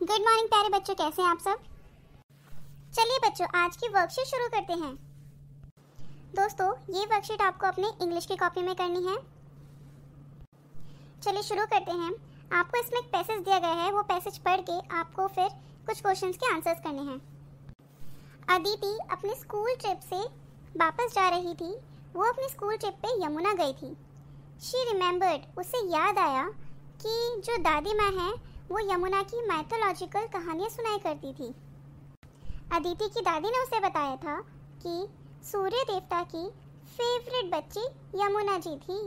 Good morning प्यारे बच्चों, कैसे हैं आप सब। चलिए बच्चों, आज की वर्कशीट शुरू करते हैं। दोस्तों, ये वर्कशीट आपको अपने इंग्लिश की कॉपी में करनी है। चलिए शुरू करते हैं। आपको इसमें एक पैसेज दिया गया है, वो पैसेज पढ़ के आपको फिर कुछ क्वेश्चंस के आंसर्स करने हैं। अदिति अपने स्कूल ट्रिप से वापस जा रही थी। वो अपने स्कूल ट्रिप पे यमुना गई थी। शी रिमेंबर्ड, उसे याद आया कि जो दादी माँ है वो यमुना की माइथोलॉजिकल कहानियाँ सुनाई करती थी। अदिति की दादी ने उसे बताया था कि सूर्य देवता की फेवरेट बच्ची यमुना जी थी।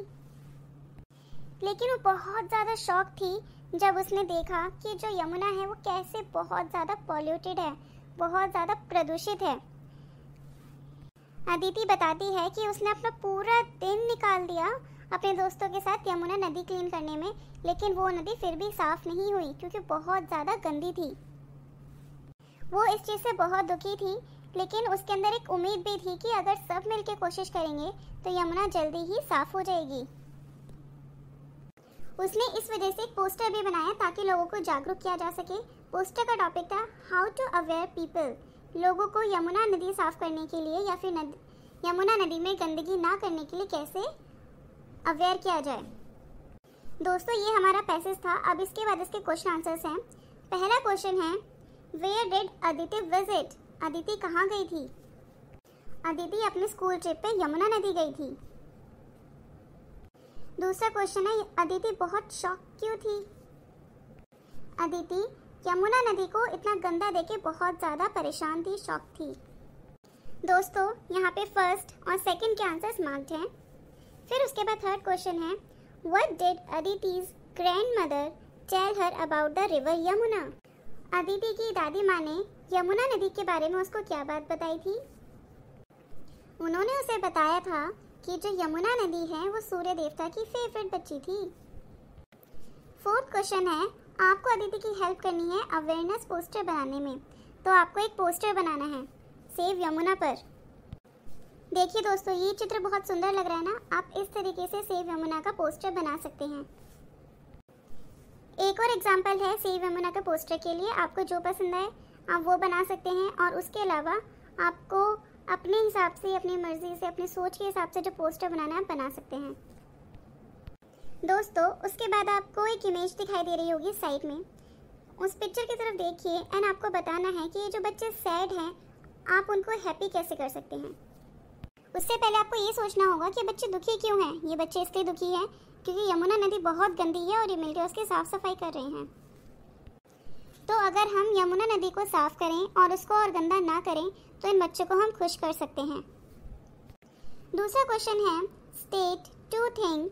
लेकिन वो बहुत ज़्यादा शॉक थी जब उसने देखा कि जो यमुना है वो कैसे बहुत ज़्यादा पॉल्यूटेड है, बहुत ज़्यादा प्रदूषित है। अदिति बताती है कि उसने अपना पूरा दिन निकाल दिया अपने दोस्तों के साथ यमुना नदी क्लीन करने में, लेकिन वो नदी फिर भी साफ नहीं हुई क्योंकि बहुत ज़्यादा गंदी थी। वो इस चीज़ से बहुत दुखी थी, लेकिन उसके अंदर एक उम्मीद भी थी कि अगर सब मिलकर कोशिश करेंगे तो यमुना जल्दी ही साफ हो जाएगी। उसने इस वजह से एक पोस्टर भी बनाया ताकि लोगों को जागरूक किया जा सके। पोस्टर का टॉपिक था हाउ टू अवेयर पीपल, लोगों को यमुना नदी साफ करने के लिए या फिर यमुना नदी में गंदगी ना करने के लिए कैसे अवेयर किया जाए। दोस्तों, ये हमारा पैसेज था। अब इसके बाद इसके क्वेश्चन आंसर्स हैं। पहला क्वेश्चन है, where did Aditi visit, Aditi कहाँ गई थी। अदिति अपने स्कूल ट्रिप पे यमुना नदी गई थी। दूसरा क्वेश्चन है, अदिति बहुत शॉक क्यों थी। अदिति यमुना नदी को इतना गंदा देखे बहुत ज़्यादा परेशान थी, शॉक थी। दोस्तों, यहाँ पे फर्स्ट और सेकंड के आंसर्स मार्क्ड हैं। फिर उसके बाद थर्ड क्वेश्चन है, what did Aditi's grandmother tell her about the river Yamuna, Aditi की दादी माँ ने यमुना नदी के बारे में उसको क्या बात बताई थी। उन्होंने उसे बताया था कि जो यमुना नदी है वो सूर्य देवता की फेवरेट बच्ची थी। फोर्थ क्वेश्चन है, आपको अदिति की हेल्प करनी है अवेयरनेस पोस्टर बनाने में। तो आपको एक पोस्टर बनाना है सेव यमुना पर। देखिए दोस्तों, ये चित्र बहुत सुंदर लग रहा है ना। आप इस तरीके से सेव यमुना का पोस्टर बना सकते हैं। एक और एग्जांपल है सेव यमुना का पोस्टर के लिए। आपको जो पसंद आए आप वो बना सकते हैं, और उसके अलावा आपको अपने हिसाब से, अपनी मर्जी से, अपनी सोच के हिसाब से जो पोस्टर बनाना है आप बना सकते हैं। दोस्तों, उसके बाद आपको एक इमेज दिखाई दे रही होगी साइड में। उस पिक्चर की तरफ देखिए एंड आपको बताना है कि ये जो बच्चे सैड हैं आप उनको हैप्पी कैसे कर सकते हैं। उससे पहले आपको ये सोचना होगा कि बच्चे दुखी क्यों हैं। ये बच्चे इसलिए दुखी हैं क्योंकि यमुना नदी बहुत गंदी है और ये मिलकर उसकी साफ सफाई कर रहे हैं। तो अगर हम यमुना नदी को साफ करें और उसको और गंदा ना करें तो इन बच्चों को हम खुश कर सकते हैं। दूसरा क्वेश्चन है, state two thing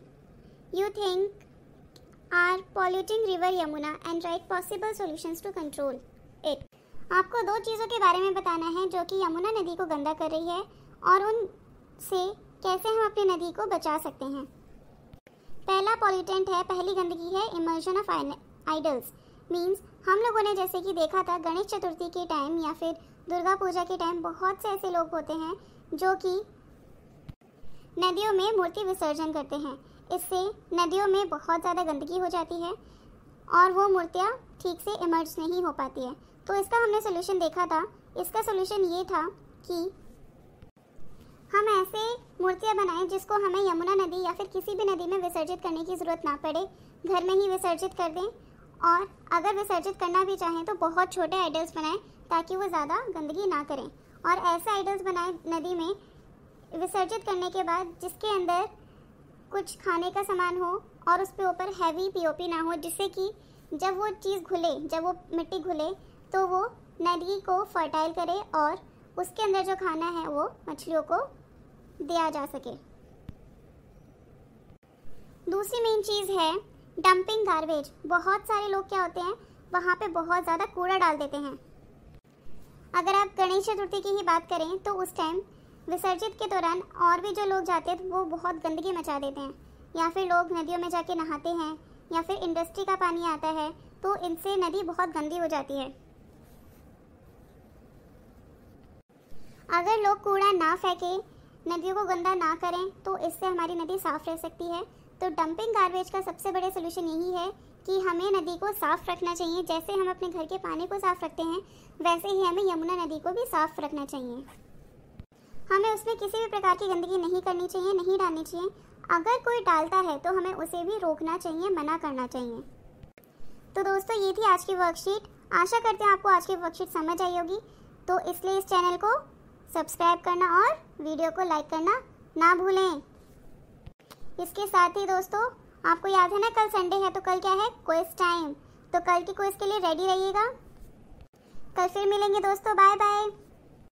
you think are polluting river Yamuna and write possible solutions to control it. आपको दो चीज़ों के बारे में बताना है जो कि यमुना नदी को गंदा कर रही है और उनसे कैसे हम अपनी नदी को बचा सकते हैं। पहला पॉल्यूटेंट है, पहली गंदगी है इमर्जन ऑफ आइडल्स। मीन्स हम लोगों ने जैसे कि देखा था गणेश चतुर्थी के टाइम या फिर दुर्गा पूजा के टाइम बहुत से ऐसे लोग होते हैं जो कि नदियों में मूर्ति विसर्जन करते हैं। इससे नदियों में बहुत ज़्यादा गंदगी हो जाती है और वो मूर्तियाँ ठीक से इमर्ज नहीं हो पाती है। तो इसका हमने सोल्यूशन देखा था। इसका सोल्यूशन ये था कि हम ऐसे मूर्तियाँ बनाएं जिसको हमें यमुना नदी या फिर किसी भी नदी में विसर्जित करने की ज़रूरत ना पड़े, घर में ही विसर्जित कर दें। और अगर विसर्जित करना भी चाहें तो बहुत छोटे आइडल्स बनाएं ताकि वो ज़्यादा गंदगी ना करें। और ऐसे आइडल्स बनाएं नदी में विसर्जित करने के बाद जिसके अंदर कुछ खाने का सामान हो और उस पे ऊपर हैवी पीओपी ना हो, जिससे कि जब वो चीज़ घुले, जब वो मिट्टी घुले तो वो नदी को फर्टाइल करे और उसके अंदर जो खाना है वो मछलियों को दिया जा सके। दूसरी मेन चीज़ है डंपिंग गार्बेज। बहुत सारे लोग क्या होते हैं, वहाँ पे बहुत ज़्यादा कूड़ा डाल देते हैं। अगर आप गणेश चतुर्थी की ही बात करें तो उस टाइम विसर्जित के दौरान और भी जो लोग जाते हैं वो बहुत गंदगी मचा देते हैं, या फिर लोग नदियों में जाके नहाते हैं, या फिर इंडस्ट्री का पानी आता है, तो इनसे नदी बहुत गंदी हो जाती है। अगर लोग कूड़ा ना फेंके, नदियों को गंदा ना करें तो इससे हमारी नदी साफ रह सकती है। तो डंपिंग गार्बेज का सबसे बड़े सोल्यूशन यही है कि हमें नदी को साफ़ रखना चाहिए। जैसे हम अपने घर के पानी को साफ़ रखते हैं वैसे ही हमें यमुना नदी को भी साफ़ रखना चाहिए। हमें उसमें किसी भी प्रकार की गंदगी नहीं करनी चाहिए, नहीं डालनी चाहिए। अगर कोई डालता है तो हमें उसे भी रोकना चाहिए, मना करना चाहिए। तो दोस्तों ये थी आज की वर्कशीट। आशा करते हैं आपको आज की वर्कशीट समझ आई होगी। तो इसलिए इस चैनल को सब्सक्राइब करना और वीडियो को लाइक करना ना भूलें। इसके साथ ही दोस्तों आपको याद है ना कल संडे है, तो कल क्या है, क्विज टाइम। तो कल की क्विज के लिए रेडी रहिएगा। कल फिर मिलेंगे दोस्तों, बाय बाय।